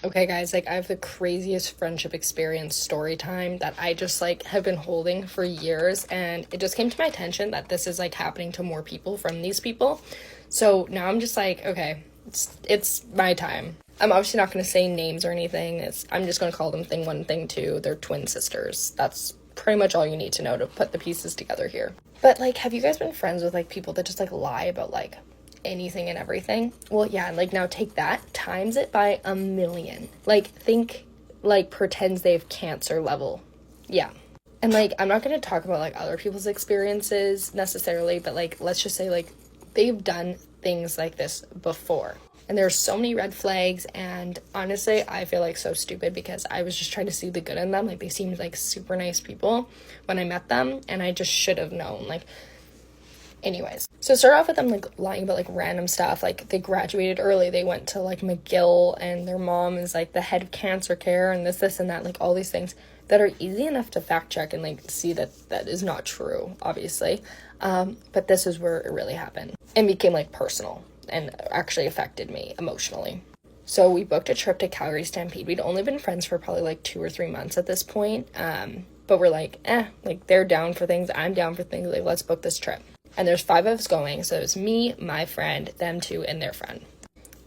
Okay, guys, like, I have the craziest friendship experience story time that I just, like, have been holding for years, and it just came to my attention that this is, like, happening to more people from these people. So now I'm just like, okay, it's my time. I'm obviously not going to say names or anything. I'm just going to call them thing one, thing two. They're twin sisters. That's pretty much all you need to know to put the pieces together here. But, like, have you guys been friends with, like, people that just, like, lie about, like, anything and everything? Well, yeah, like, now take that, times it by 1,000,000. Like, think, like, pretends they have cancer level. Yeah. And, like, I'm not gonna talk about, like, other people's experiences necessarily, but, like, let's just say, like, they've done things like this before. And there's so many red flags, and honestly, I feel like so stupid because I was just trying to see the good in them. Like, they seemed like super nice people when I met them, and I just should have known. Like, anyways, so start off with them, like, lying about, like, random stuff. Like, they graduated early, they went to, like, McGill, and their mom is, like, the head of cancer care, and this, and that, like, all these things that are easy enough to fact check and, like, see that that is not true, obviously. But this is where it really happened and became, like, personal and actually affected me emotionally. So we booked a trip to Calgary Stampede. We'd only been friends for probably, like, 2 or 3 months at this point. But we're like, like, they're down for things, I'm down for things, like, let's book this trip. And there's 5 of us going, so it's me, my friend, them 2, and their friend.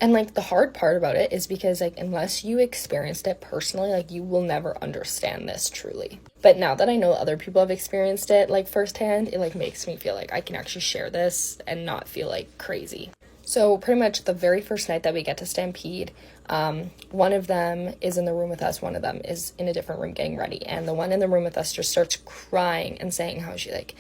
And, like, the hard part about it is because, like, unless you experienced it personally, like, you will never understand this truly. But now that I know other people have experienced it, like, firsthand, it, like, makes me feel like I can actually share this and not feel, like, crazy. So pretty much the very first night that we get to Stampede, one of them is in the room with us, one of them is in a different room getting ready. And the one in the room with us just starts crying and saying how she, like,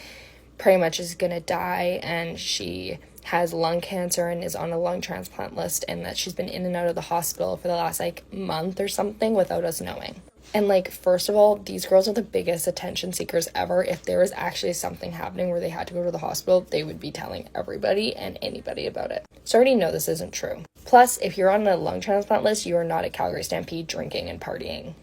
pretty much is gonna die, and she has lung cancer and is on a lung transplant list, and that she's been in and out of the hospital for the last, like, month or something without us knowing. And, like, first of all, these girls are the biggest attention seekers ever. If there was actually something happening where they had to go to the hospital, they would be telling everybody and anybody about it. So I already know this isn't true. Plus, if you're on a lung transplant list, you are not at Calgary Stampede drinking and partying.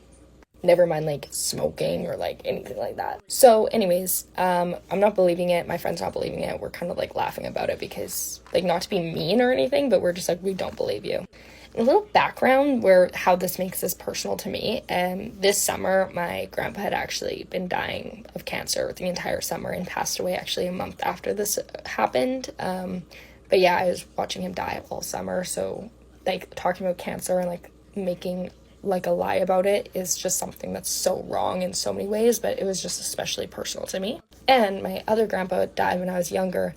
Never mind, like, smoking or, like, anything like that. So, anyways, I'm not believing it. My friend's not believing it. We're kind of, like, laughing about it because, like, not to be mean or anything, but we're just, like, we don't believe you. A little background where how this makes this personal to me. This summer, my grandpa had actually been dying of cancer the entire summer and passed away actually a month after this happened. But yeah, I was watching him die all summer. So, like, talking about cancer and, like, making, like, a lie about it is just something that's so wrong in so many ways, but it was just especially personal to me. And my other grandpa died when I was younger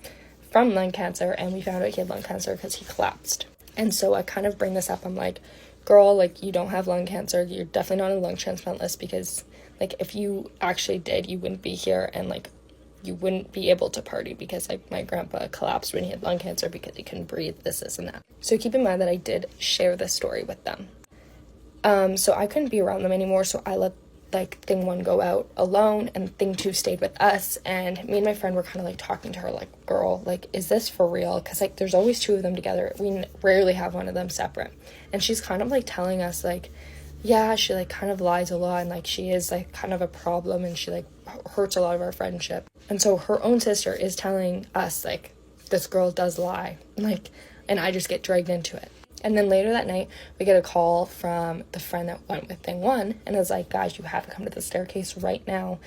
from lung cancer, and we found out he had lung cancer because he collapsed. And so I kind of bring this up. I'm like, girl, like, you don't have lung cancer. You're definitely not on a lung transplant list because, like, if you actually did, you wouldn't be here, and, like, you wouldn't be able to party because, like, my grandpa collapsed when he had lung cancer because he couldn't breathe, this, and that. So keep in mind that I did share this story with them. So I couldn't be around them anymore, so I let, like, thing 1 go out alone, and thing 2 stayed with us, and me and my friend were kind of, like, talking to her, like, girl, like, is this for real? Because, like, there's always 2 of them together. We rarely have one of them separate. And she's kind of, like, telling us, like, yeah, she, like, kind of lies a lot, and, like, she is, like, kind of a problem, and she, like, hurts a lot of our friendship. And so her own sister is telling us, like, this girl does lie, like, and I just get dragged into it. And then later that night, we get a call from the friend that went with thing 1, and it was like, guys, you have to come to the staircase right now.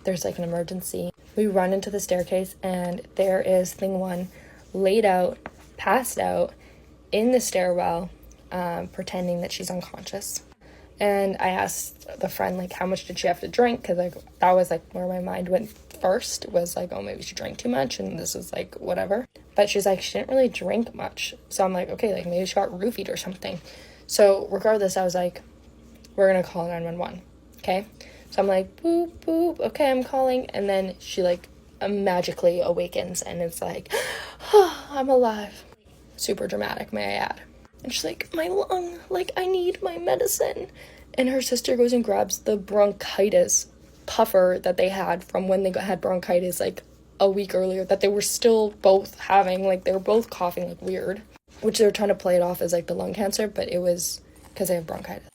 There's, like, an emergency. We run into the staircase, and there is thing 1 laid out, passed out, in the stairwell, pretending that she's unconscious. And I asked the friend, like, how much did she have to drink? Because, like, that was, like, where my mind went first, was, like, oh, maybe she drank too much, and this was, like, whatever. But she's like, she didn't really drink much. So I'm like, okay, like, maybe she got roofied or something. So regardless, I was like, we're going to call 911, okay? So I'm like, boop, boop, okay, I'm calling. And then she, like, magically awakens, and it's like, oh, I'm alive. Super dramatic, may I add. And she's like, my lung, like, I need my medicine. And her sister goes and grabs the bronchitis puffer that they had from when they had bronchitis, like, a week earlier, that they were still both having. Like, they were both coughing, like, weird, which they were trying to play it off as, like, the lung cancer, but it was because they have bronchitis.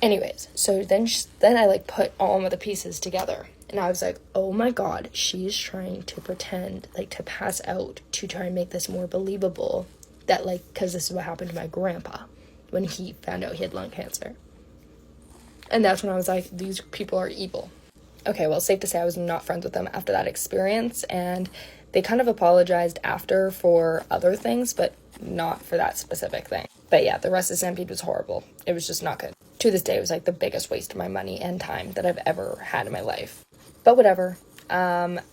Anyways, so then I, like, put all of the pieces together, and I was like, oh my god, she's trying to pretend, like, to pass out to try and make this more believable, that, like, because this is what happened to my grandpa. when he found out he had lung cancer. And that's when I was like, these people are evil. Okay, well, safe to say I was not friends with them after that experience, and they kind of apologized after for other things, but not for that specific thing. But yeah, the rest of Stampede was horrible. It was just not good. To this day, it was like the biggest waste of my money and time that I've ever had in my life. But whatever.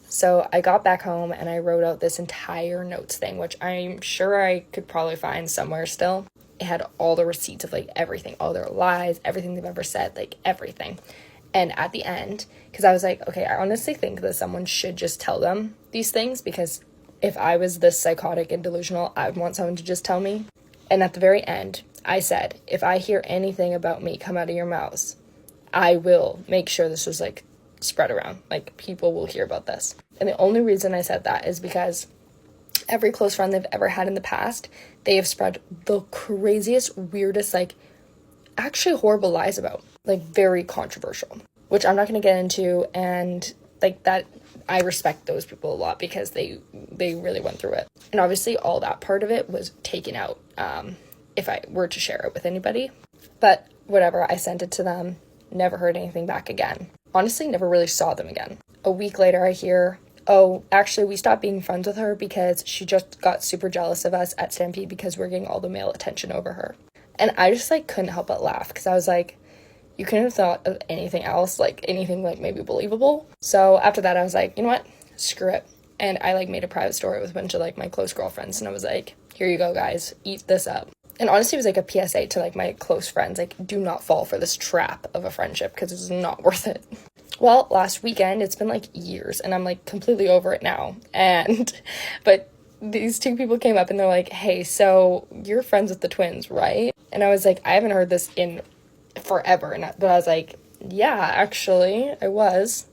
So I got back home and I wrote out this entire notes thing, which I'm sure I could probably find somewhere still. It had all the receipts of like everything, all their lies, everything they've ever said, like everything. And at the end, because I was like, okay, I honestly think that someone should just tell them these things, because if I was this psychotic and delusional, I would want someone to just tell me. And at the very end, I said, if I hear anything about me come out of your mouths, I will make sure this was like spread around. Like, people will hear about this. And the only reason I said that is because every close friend they've ever had in the past, they have spread the craziest, weirdest, like, actually horrible lies about. Like, very controversial, which I'm not going to get into. And like that, I respect those people a lot because they really went through it. And obviously all that part of it was taken out if I were to share it with anybody. But whatever, I sent it to them, never heard anything back again. Honestly, never really saw them again. A week later, I hear, oh, actually, we stopped being friends with her because she just got super jealous of us at Stampede because we're getting all the male attention over her. And I just, like, couldn't help but laugh because I was like, you couldn't have thought of anything else, like, anything, like, maybe believable. So after that, I was like, you know what? Screw it. And I, like, made a private story with a bunch of, like, my close girlfriends. And I was like, here you go, guys. Eat this up. And honestly, it was, like, a PSA to, like, my close friends. Like, do not fall for this trap of a friendship because it's not worth it. Well, last weekend, it's been, like, years. And I'm, like, completely over it now. But these two people came up and they're like, hey, so you're friends with the twins, right? And I was like, I haven't heard this in forever. But I was like, yeah, actually, I was.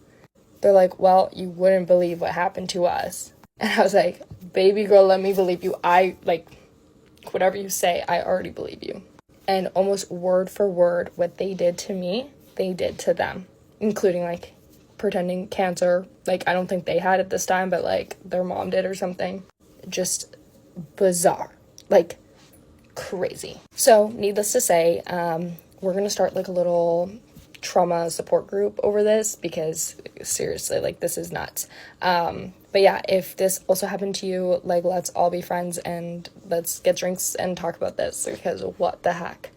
They're like, well, you wouldn't believe what happened to us. And I was like, baby girl, let me believe you. Whatever you say, I already believe you. And almost word for word, what they did to me, they did to them. Including, like, pretending cancer. Like, I don't think they had it this time, but, like, their mom did or something. Just bizarre. Like, crazy. So, needless to say, we're going to start, like, a little trauma support group over this because, seriously, like, this is nuts. But yeah, if this also happened to you, like, let's all be friends and let's get drinks and talk about this because what the heck.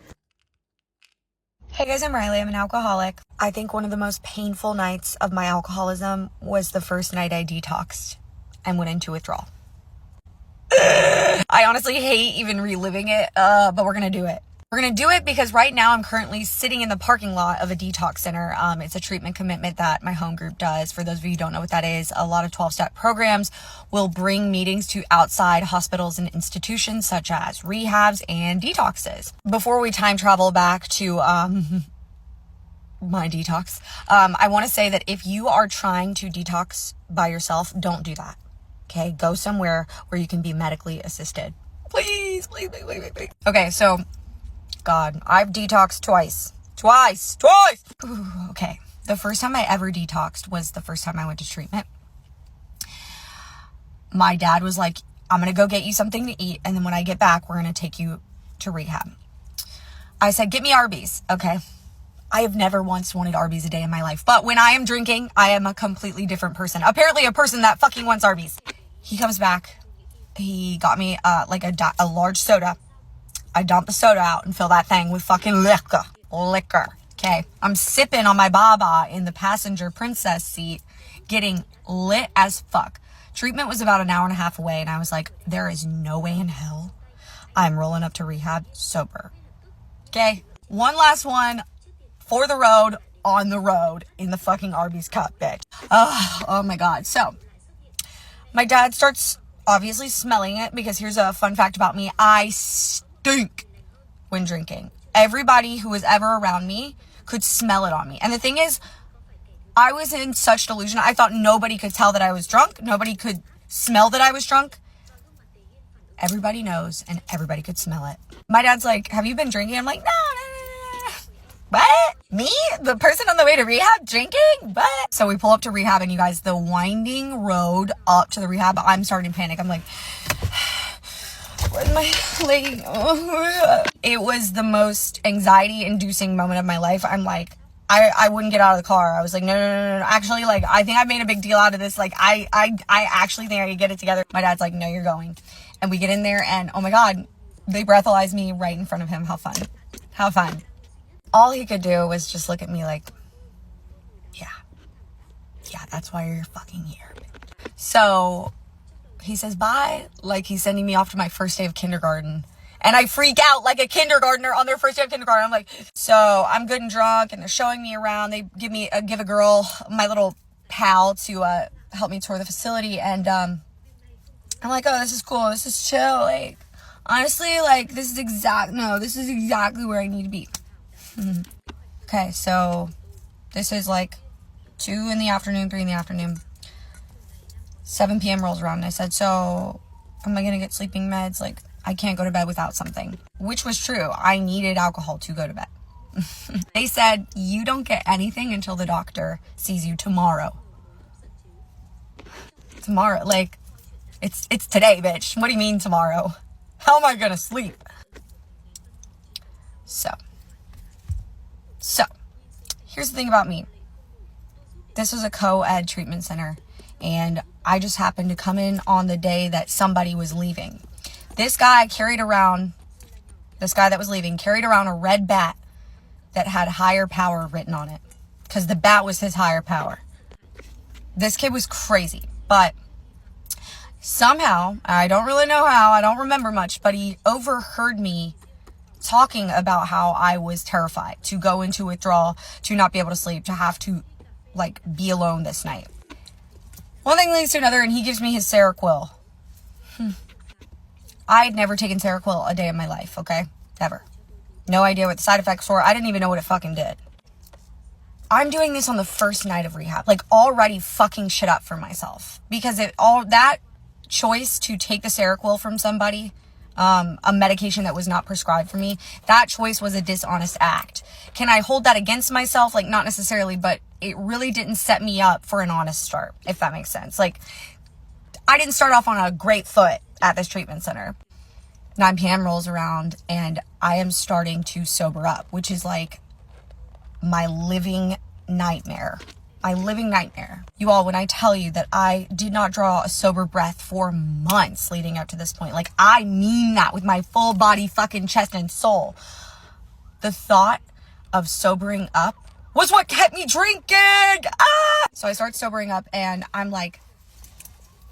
Hey guys, I'm Riley. I'm an alcoholic. I think one of the most painful nights of my alcoholism was the first night I detoxed and went into withdrawal. I honestly hate even reliving it, but we're going to do it. We're going to do it because right now I'm currently sitting in the parking lot of a detox center. It's a treatment commitment that my home group does. For those of you who don't know what that is, a lot of 12-step programs will bring meetings to outside hospitals and institutions such as rehabs and detoxes. Before we time travel back to my detox, I want to say that if you are trying to detox by yourself, don't do that. Okay, go somewhere where you can be medically assisted. Please. Okay, so God, I've detoxed twice. Ooh, okay. The first time I ever detoxed was the first time I went to treatment. My dad was like, I'm going to go get you something to eat. And then when I get back, we're going to take you to rehab. I said, get me Arby's. Okay. I have never once wanted Arby's a day in my life. But when I am drinking, I am a completely different person. Apparently a person that fucking wants Arby's. He comes back. He got me a large soda. I dump the soda out and fill that thing with fucking liquor. Okay. I'm sipping on my baba in the passenger princess seat, getting lit as fuck. Treatment was about an hour and a half away. And I was like, there is no way in hell I'm rolling up to rehab sober. Okay. One last one for the road, on the road in the fucking Arby's cup, bitch. Oh my God. So my dad starts obviously smelling it because here's a fun fact about me. I stink when drinking. Everybody who was ever around me could smell it on me. And the thing is, I was in such delusion. I thought nobody could tell that I was drunk. Nobody could smell that I was drunk. Everybody knows and everybody could smell it. My dad's like, have you been drinking? I'm like, no. What? Me? The person on the way to rehab drinking? What? So we pull up to rehab and you guys, the winding road up to the rehab, I'm starting to panic. I'm like, with my leg. It was the most anxiety-inducing moment of my life. I'm like, I wouldn't get out of the car. I was like, no. Actually, like, I think I made a big deal out of this. Like, I actually think I could get it together. My dad's like, no, you're going. And we get in there, and oh my God, they breathalyzed me right in front of him. How fun. How fun. All he could do was just look at me like, yeah, that's why you're fucking here. So he says bye, like he's sending me off to my first day of kindergarten. And I freak out like a kindergartner on their first day of kindergarten. I'm like, so I'm good and drunk, and they're showing me around. They give a girl, my little pal, to help me tour the facility. And I'm like, oh, this is cool. This is chill. Like, honestly, like, this is exactly where I need to be. Okay, so this is like 2 in the afternoon, 3 in the afternoon. 7 p.m. rolls around, and I said, so am I gonna get sleeping meds? Like, I can't go to bed without something. Which was true. I needed alcohol to go to bed. They said, you don't get anything until the doctor sees you tomorrow. Tomorrow, like, it's today, bitch. What do you mean tomorrow? How am I gonna sleep? So, here's the thing about me. This was a co-ed treatment center, and I just happened to come in on the day that somebody was leaving. This guy that was leaving carried around a red bat that had higher power written on it, because the bat was his higher power. This kid was crazy, but somehow, I don't really know how, I don't remember much, but he overheard me talking about how I was terrified to go into withdrawal, to not be able to sleep, to have to, like, be alone this night. One thing leads to another, and he gives me his Seroquel. I had never taken Seroquel a day in my life, okay? Ever. No idea what the side effects were. I didn't even know what it fucking did. I'm doing this on the first night of rehab, like, already fucking shit up for myself. Because that choice to take the Seroquel from somebody, a medication that was not prescribed for me, that choice was a dishonest act. Can I hold that against myself? Like, not necessarily, but it really didn't set me up for an honest start, if that makes sense. Like, I didn't start off on a great foot at this treatment center. 9 p.m. rolls around, and I am starting to sober up, which is like my living nightmare. You all, when I tell you that I did not draw a sober breath for months leading up to this point, like, I mean that with my full body, fucking chest and soul. The thought of sobering up was what kept me drinking. So I start sobering up, and I'm like,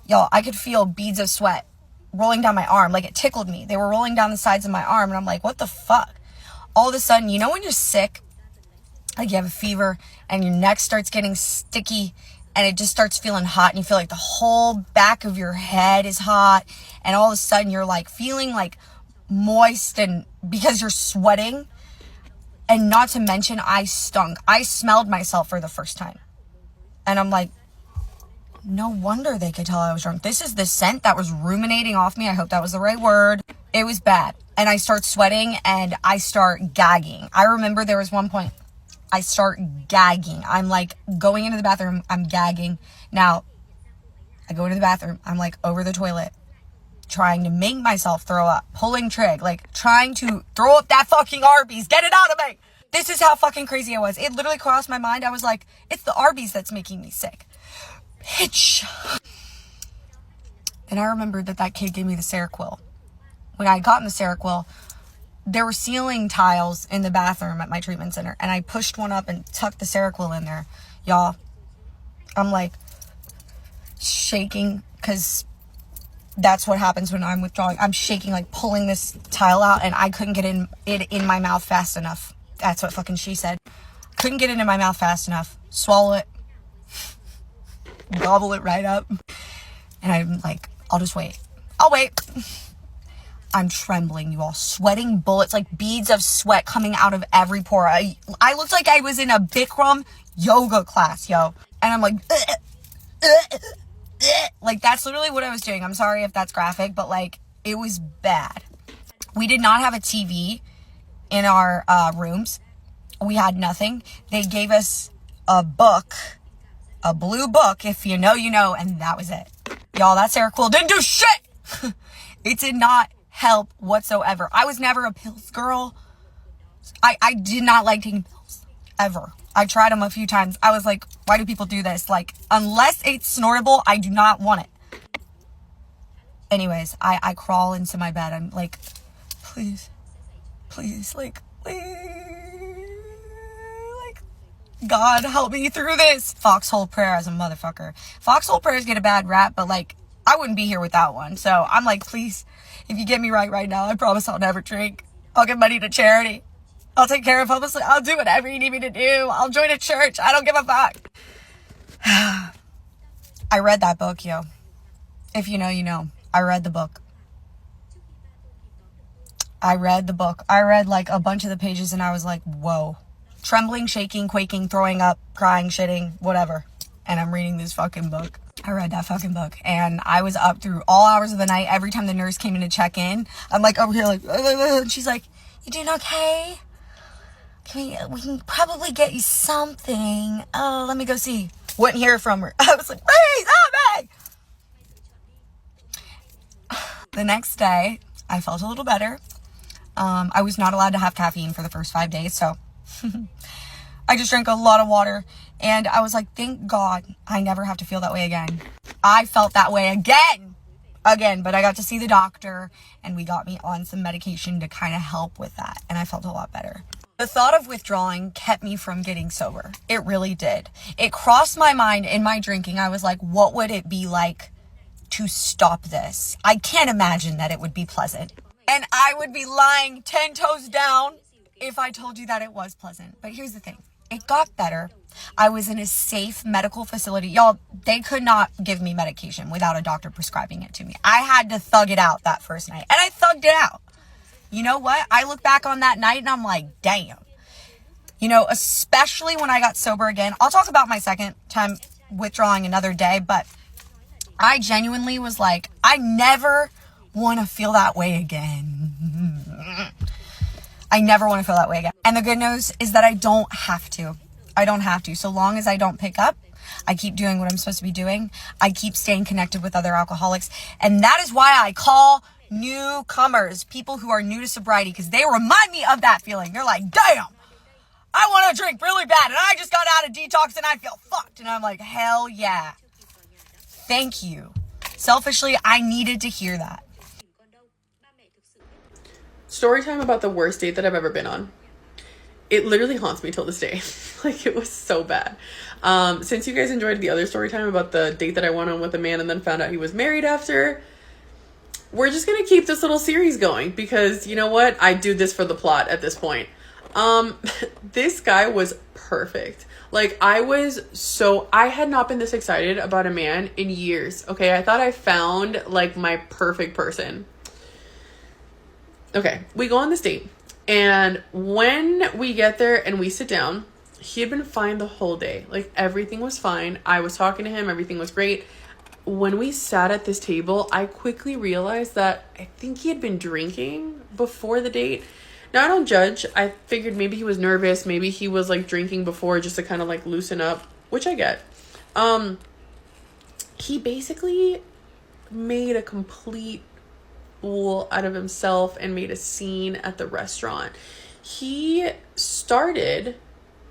y'all, I could feel beads of sweat rolling down my arm. Like, it tickled me. They were rolling down the sides of my arm, and I'm like, what the fuck? All of a sudden, you know when you're sick, like you have a fever, and your neck starts getting sticky, and it just starts feeling hot, and you feel like the whole back of your head is hot, and all of a sudden you're like feeling like moist, and because you're sweating. And not to mention, I stunk. I smelled myself for the first time, and I'm like, no wonder they could tell I was drunk. This is the scent that was ruminating off me. I hope that was the right word. It was bad. And I start sweating, and I start gagging. I remember there was one point I start gagging. I'm like going into the bathroom. I'm gagging. Now, I go into the bathroom. I'm like over the toilet, trying to make myself throw up, pulling trig, like trying to throw up that fucking Arby's. Get it out of me. This is how fucking crazy I was. It literally crossed my mind. I was like, it's the Arby's that's making me sick. Bitch. And I remembered that kid gave me the Seroquel. When I got in the Seroquel, there were ceiling tiles in the bathroom at my treatment center, and I pushed one up and tucked the Seroquel in there. Y'all, I'm like shaking, because that's what happens when I'm withdrawing. I'm shaking, like pulling this tile out, and I couldn't get it in my mouth fast enough. That's what fucking she said. Couldn't get it in my mouth fast enough. Swallow it. Gobble it right up. And I'm like, I'll just wait. I'll wait. I'm trembling, you all. Sweating bullets, like beads of sweat coming out of every pore. I looked like I was in a Bikram yoga class, yo. And I'm like, like, that's literally what I was doing. I'm sorry if that's graphic, but like, it was bad. We did not have a TV in our rooms. We had nothing. They gave us a book, a blue book, if you know, you know, and that was it. Y'all, that Seroquel didn't do shit. It did not help whatsoever. I was never a pills girl. I did not like taking pills ever. I tried them a few times. I was like, why do people do this? Like, unless it's snortable, I do not want it. Anyways, I crawl into my bed. I'm like, please, like, God, help me through this. Foxhole prayer as a motherfucker. Foxhole prayers get a bad rap, but like, I wouldn't be here without one. So I'm like, please, if you get me right now, I promise I'll never drink. I'll give money to charity. I'll take care of homeless. I'll do whatever you need me to do. I'll join a church. I don't give a fuck. I read that book, yo. If you know, you know. I read the book. I read like a bunch of the pages and I was like, whoa. Trembling, shaking, quaking, throwing up, crying, shitting, whatever. And I'm reading this fucking book. I read that fucking book. And I was up through all hours of the night. Every time the nurse came in to check in, I'm like over here like, and she's like, you doing okay? We can probably get you something. Oh, let me go see. Wouldn't hear from her. I was like, please help me. The next day, I felt a little better. I was not allowed to have caffeine for the first 5 days, so I just drank a lot of water. And I was like, thank God I never have to feel that way again. I felt that way again, but I got to see the doctor and we got me on some medication to kind of help with that. And I felt a lot better. The thought of withdrawing kept me from getting sober. It really did. It crossed my mind in my drinking. I was like, what would it be like to stop this? I can't imagine that it would be pleasant. And I would be lying 10 toes down if I told you that it was pleasant. But here's the thing. It got better. I was in a safe medical facility. Y'all, they could not give me medication without a doctor prescribing it to me. I had to thug it out that first night. And I thugged it out. You know what? I look back on that night and I'm like, damn. You know, especially when I got sober again. I'll talk about my second time withdrawing another day. But I genuinely was like, I never want to feel that way again. I never want to feel that way again. And the good news is that I don't have to. So long as I don't pick up, I keep doing what I'm supposed to be doing. I keep staying connected with other alcoholics. And that is why I call newcomers, people who are new to sobriety, because they remind me of that feeling. They're like, damn, I want to drink really bad. And I just got out of detox and I feel fucked. And I'm like, hell yeah. Thank you. Selfishly, I needed to hear that. Story time about the worst date that I've ever been on. It literally haunts me till this day. Like, it was so bad. Since you guys enjoyed the other story time about the date that I went on with a man and then found out he was married after, we're just gonna keep this little series going because you know what? I do this for the plot at this point. This guy was perfect. Like, I had not been this excited about a man in years. Okay, I thought I found like my perfect person. Okay, we go on this date. And when we get there and we sit down, he had been fine the whole day. Like, everything was fine. I was talking to him. Everything was great. When we sat at this table, I quickly realized that I think he had been drinking before the date. Now, I don't judge. I figured maybe he was nervous. Maybe he was like drinking before just to kind of like loosen up, which I get. He basically made a complete fool out of himself and made a scene at the restaurant. He started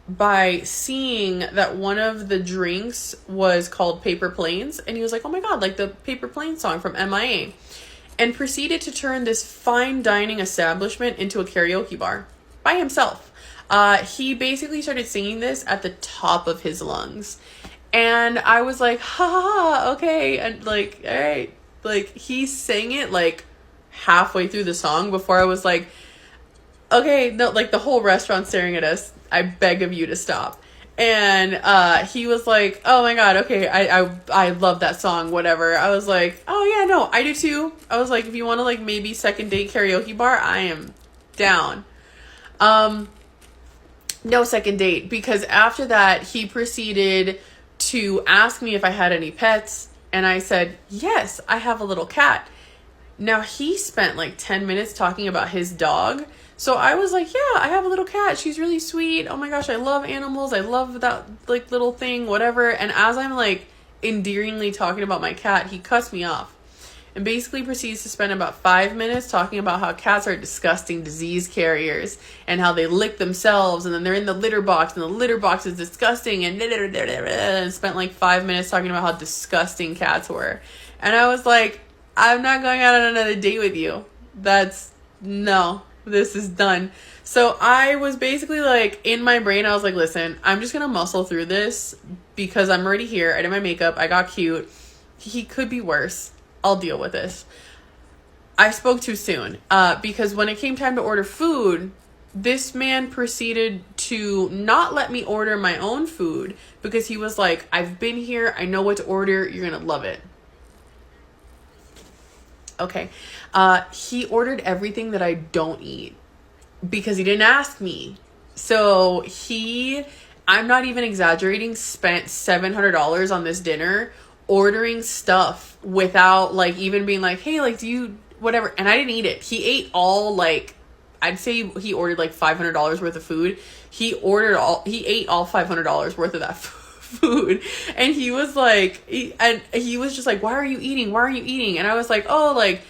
by seeing that one of the drinks was called Paper Planes, and he was like, oh my god, like the Paper Planes song from MIA, and proceeded to turn this fine dining establishment into a karaoke bar by himself. He basically started singing this at the top of his lungs, and I was like, ha ha ha, okay, and like, all right, like he sang it like halfway through the song before I was like, okay, no, like the whole restaurant staring at us, I beg of you to stop. And he was like, oh my god, okay, I love that song, whatever. I was like, oh yeah, no, I do too. I was like, if you want to like maybe second date karaoke bar, I am down. No second date, because after that he proceeded to ask me if I had any pets, and I said, yes, I have a little cat. Now, he spent like 10 minutes talking about his dog. So I was like, yeah, I have a little cat. She's really sweet. Oh my gosh, I love animals. I love that like little thing, whatever. And as I'm like endearingly talking about my cat, he cuts me off. and basically proceeds to spend about 5 minutes talking about how cats are disgusting disease carriers and how they lick themselves and then they're in the litter box and the litter box is disgusting and spent like 5 minutes talking about how disgusting cats were. And I was like, I'm not going out on another date with you. No, this is done. So I was basically like, in my brain, I was like, listen, I'm just going to muscle through this because I'm already here. I did my makeup. I got cute. He could be worse. I'll deal with this. I spoke too soon because when it came time to order food, this man proceeded to not let me order my own food because he was like, I've been here. I know what to order. You're going to love it. Okay. He ordered everything that I don't eat because he didn't ask me. So I'm not even exaggerating, spent $700 on this dinner ordering stuff without like even being like, hey, like, do you, whatever. And I didn't eat it. He ate all, like, I'd say he ordered like $500 worth of food. He ate all $500 worth of that food. And he was like, he was just like, why are you eating? Why are you eating? And I was like, oh, like,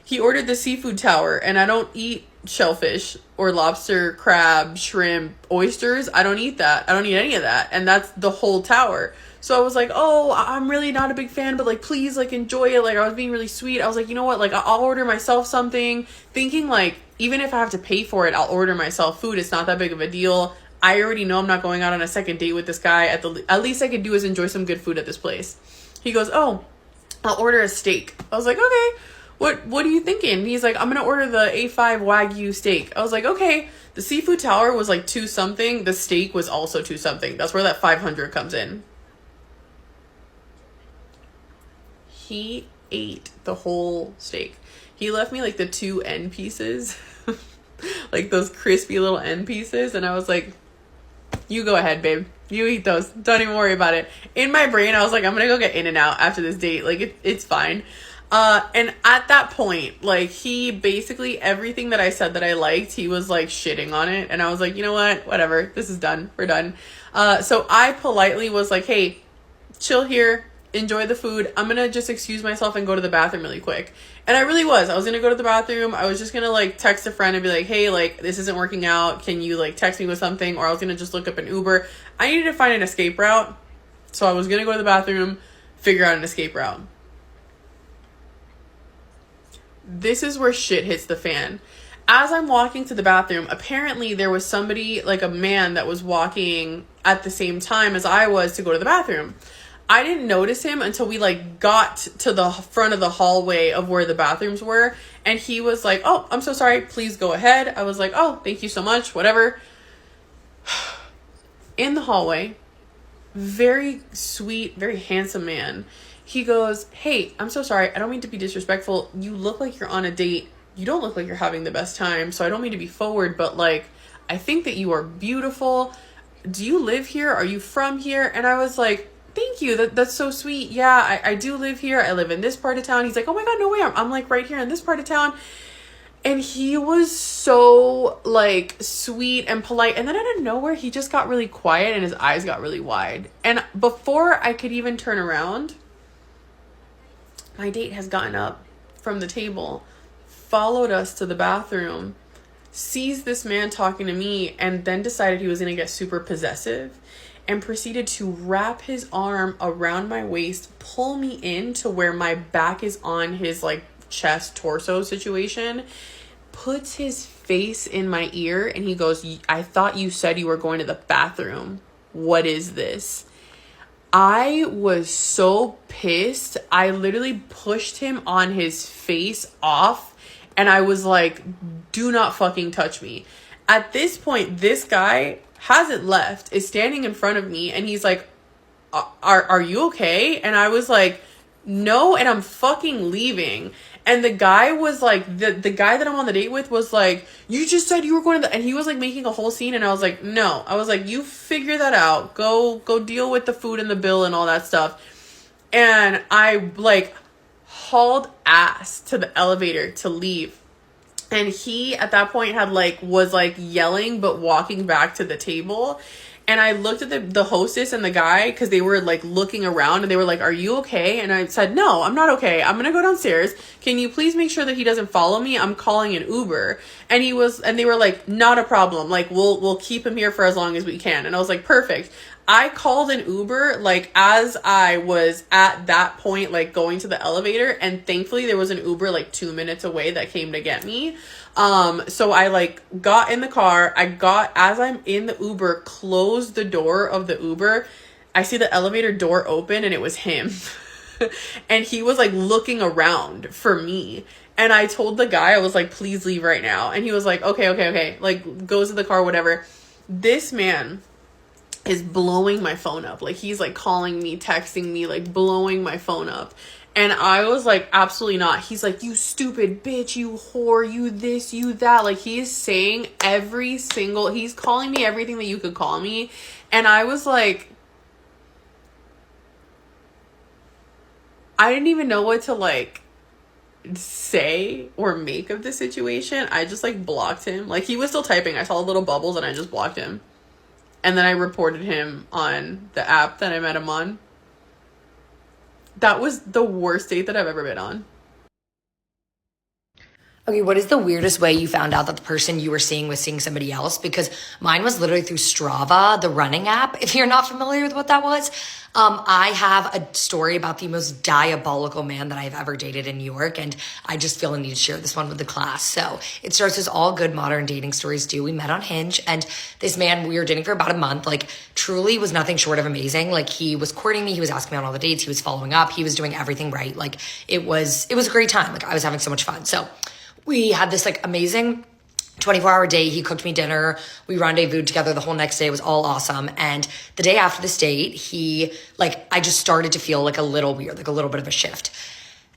he ordered the seafood tower and I don't eat shellfish or lobster, crab, shrimp, oysters. I don't eat that. I don't eat any of that. And that's the whole tower. So I was like, oh, I'm really not a big fan, but like, please, like, enjoy it. Like, I was being really sweet. I was like, you know what? Like, I'll order myself something, thinking like, even if I have to pay for it, I'll order myself food. It's not that big of a deal. I already know I'm not going out on a second date with this guy. At least I could do is enjoy some good food at this place. He goes, oh, I'll order a steak. I was like, okay. What are you thinking? He's like, I'm going to order the A5 Wagyu steak. I was like, okay. The seafood tower was like $2 something. The steak was also $2 something. That's where that 500 comes in. He ate the whole steak. He left me like the 2 end pieces, like those crispy little end pieces. And I was like, you go ahead, babe. You eat those. Don't even worry about it. In my brain, I was like, I'm going to go get In-N-Out after this date. Like, it's fine. And at that point, like, he basically, everything that I said that I liked, he was like shitting on it. And I was like, you know what? Whatever. This is done. We're done. So I politely was like, hey, chill here. Enjoy the food. I'm gonna just excuse myself and go to the bathroom really quick. And I really was. I was gonna go to the bathroom. I was just gonna like text a friend and be like, hey, like, this isn't working out. Can you like text me with something? Or I was gonna just look up an Uber. I needed to find an escape route. So I was gonna go to the bathroom, figure out an escape route. This is where shit hits the fan. As I'm walking to the bathroom, apparently there was somebody, like a man, that was walking at the same time as I was to go to the bathroom. I didn't notice him until we like got to the front of the hallway of where the bathrooms were. And he was like, oh, I'm so sorry. Please go ahead. I was like, oh, thank you so much. Whatever. In the hallway, very sweet, very handsome man. He goes, hey, I'm so sorry. I don't mean to be disrespectful. You look like you're on a date. You don't look like you're having the best time. So I don't mean to be forward, but like, I think that you are beautiful. Do you live here? Are you from here? And I was like, thank you. That's so sweet. Yeah, I do live here. I live in this part of town. He's like, oh my God, no way. I'm like right here in this part of town. And he was so like sweet and polite. And then out of nowhere, he just got really quiet and his eyes got really wide. And before I could even turn around, my date has gotten up from the table, followed us to the bathroom, sees this man talking to me, and then decided he was going to get super possessive and proceeded to wrap his arm around my waist, pull me in to where my back is on his like chest torso situation, puts his face in my ear, and he goes, I thought you said you were going to the bathroom. What is this? I was so pissed. I literally pushed him on his face off, and I was like, do not fucking touch me. At this point, this guy hasn't left, is standing in front of me, and he's like, are you okay? And I was like, no, and I'm fucking leaving. And the guy was like, the guy that I'm on the date with was like, you just said you were going to and he was like making a whole scene, and I was like, no. I was like, you figure that out. Go deal with the food and the bill and all that stuff. And I like hauled ass to the elevator to leave. And he, at that point, was yelling, but walking back to the table. And I looked at the hostess and the guy, because they were like looking around, and they were like, are you okay? And I said, no, I'm not okay. I'm gonna go downstairs. Can you please make sure that he doesn't follow me? I'm calling an Uber. And they were like, not a problem. Like, we'll keep him here for as long as we can. And I was like, perfect. I called an Uber, like, as I was at that point, like, going to the elevator, and thankfully there was an Uber, like, 2 minutes away that came to get me. So I, like, got in the car. As I'm in the Uber, closed the door of the Uber, I see the elevator door open, and it was him. And he was, like, looking around for me. And I told the guy, I was like, please leave right now. And he was like, okay. Like, goes to the car, whatever. This man is blowing my phone up. Like, he's like calling me, texting me, like blowing my phone up. And I was like, absolutely not. He's like, you stupid bitch, you whore, you this, you that. Like, he's saying he's calling me everything that you could call me. And I was like, I didn't even know what to like say or make of the situation. I just like blocked him. Like, he was still typing. I saw little bubbles and I just blocked him. And then I reported him on the app that I met him on. That was the worst date that I've ever been on. Okay, what is the weirdest way you found out that the person you were seeing was seeing somebody else? Because mine was literally through Strava, the running app. If you're not familiar with what that was, I have a story about the most diabolical man that I've ever dated in New York, and I just feel a need to share this one with the class. So it starts as all good modern dating stories do. We met on Hinge, and this man, we were dating for about a month, like truly was nothing short of amazing. Like, he was courting me, he was asking me on all the dates, he was following up, he was doing everything right. Like, it was a great time. Like, I was having so much fun. So we had this like amazing 24-hour day. He cooked me dinner. We rendezvoused together the whole next day. It was all awesome. And the day after this date, I just started to feel like a little weird, like a little bit of a shift.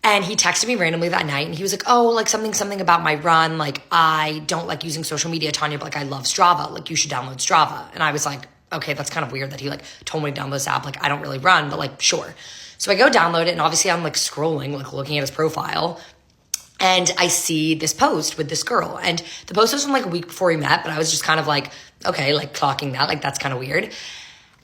And he texted me randomly that night, and he was like, oh, like something about my run. Like, I don't like using social media, Tanya, but like, I love Strava. Like, you should download Strava. And I was like, okay, that's kind of weird that he like told me to download this app. Like, I don't really run, but like, sure. So I go download it, and obviously I'm like scrolling, like looking at his profile. And I see this post with this girl. And the post was from like a week before we met, but I was just kind of like, okay, like clocking that, like that's kind of weird.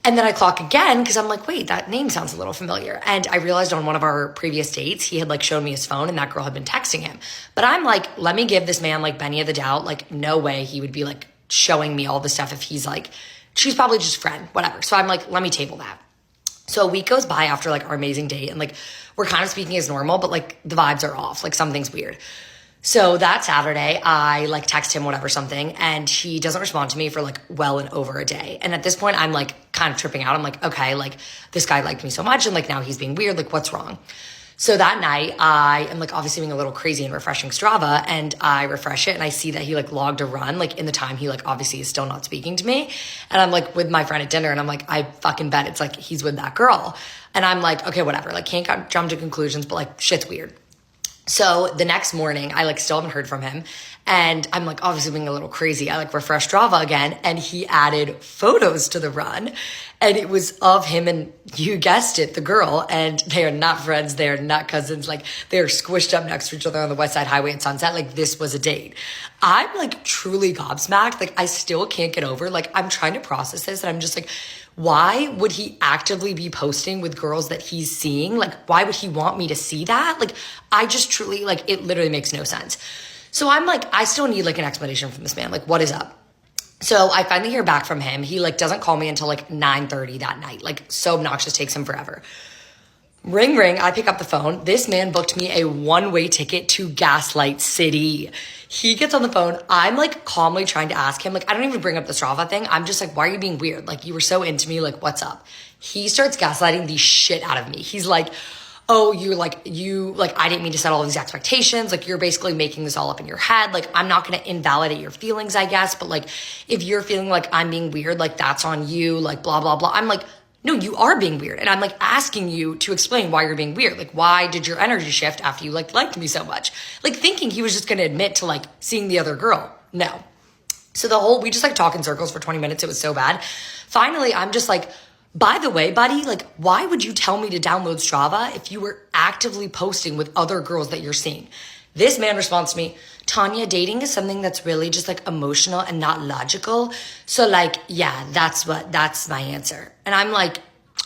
And then I clock again because I'm like, wait, that name sounds a little familiar. And I realized on one of our previous dates, he had like shown me his phone and that girl had been texting him. But I'm like, let me give this man like Benny of the doubt. Like, no way he would be like showing me all this stuff if he's like, she's probably just a friend, whatever. So I'm like, let me table that. So a week goes by after like our amazing date, and like we're kind of speaking as normal, but like the vibes are off, like something's weird. So that Saturday, I like text him whatever something, and he doesn't respond to me for like well and over a day. And at this point, I'm like kind of tripping out. I'm like, okay, like this guy liked me so much, and like now he's being weird. Like, what's wrong? So that night, I am like obviously being a little crazy and refreshing Strava, and I refresh it and I see that he like logged a run like in the time he like obviously is still not speaking to me. And I'm like with my friend at dinner, and I'm like, I fucking bet it's like he's with that girl. And I'm like, okay, whatever. Like, can't jump to conclusions, but like shit's weird. So the next morning, I like still haven't heard from him. And I'm like obviously being a little crazy. I like refreshed Strava again, and he added photos to the run. And it was of him and, you guessed it, the girl. And they are not friends. They are not cousins. Like, they are squished up next to each other on the West Side Highway at sunset. Like, this was a date. I'm like truly gobsmacked. Like, I still can't get over. Like, I'm trying to process this, and I'm just like, why would he actively be posting with girls that he's seeing? Like, why would he want me to see that? Like, I just truly, like, it literally makes no sense. So I'm like, I still need like an explanation from this man. Like, what is up? So I finally hear back from him. He like doesn't call me until like 9:30 that night. Like, so obnoxious, takes him forever. Ring, ring. I pick up the phone. This man booked me a one-way ticket to Gaslight City. He gets on the phone. I'm like calmly trying to ask him. Like, I don't even bring up the Strava thing. I'm just like, why are you being weird? Like, you were so into me. Like, what's up? He starts gaslighting the shit out of me. He's like, oh, I didn't mean to set all these expectations. Like, you're basically making this all up in your head. Like, I'm not going to invalidate your feelings, I guess. But like, if you're feeling like I'm being weird, like that's on you, like blah, blah, blah. I'm like, no, you are being weird. And I'm like asking you to explain why you're being weird. Like, why did your energy shift after you like liked me so much? Like, thinking he was just going to admit to like seeing the other girl. No. So we just like talk in circles for 20 minutes. It was so bad. Finally, I'm just like, by the way, buddy, like, why would you tell me to download Strava if you were actively posting with other girls that you're seeing? This man responds to me, Tanya, dating is something that's really just like emotional and not logical. So like, yeah, that's my answer. And I'm like,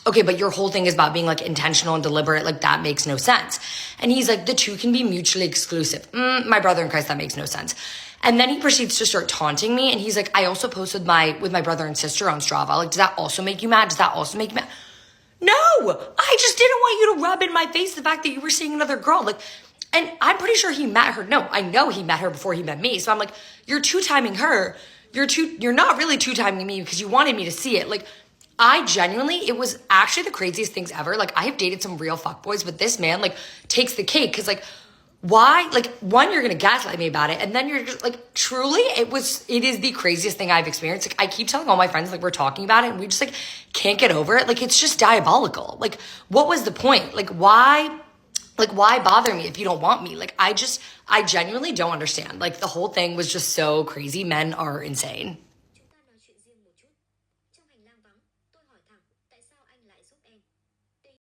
okay, but your whole thing is about being like intentional and deliberate. Like that makes no sense. And he's like, the two can be mutually exclusive. My brother in Christ, that makes no sense. And then he proceeds to start taunting me. And he's like, I also post with my brother and sister on Strava. Like, does that also make you mad? Does that also make you mad? No, I just didn't want you to rub in my face the fact that you were seeing another girl. Like, and I'm pretty sure he met her. No, I know he met her before he met me. So I'm like, you're two-timing her. You're not really two-timing me because you wanted me to see it. Like, I genuinely, it was actually the craziest things ever. Like, I have dated some real fuckboys, but this man, like, takes the cake. Because, like, why? Like, one, you're going to gaslight me about it. And then you're just, like, truly, it is the craziest thing I've experienced. Like, I keep telling all my friends, like, we're talking about it, and we just, like, can't get over it. Like, it's just diabolical. Like, what was the point? Like, why bother me if you don't want me? Like, I genuinely don't understand. Like, the whole thing was just so crazy. Men are insane.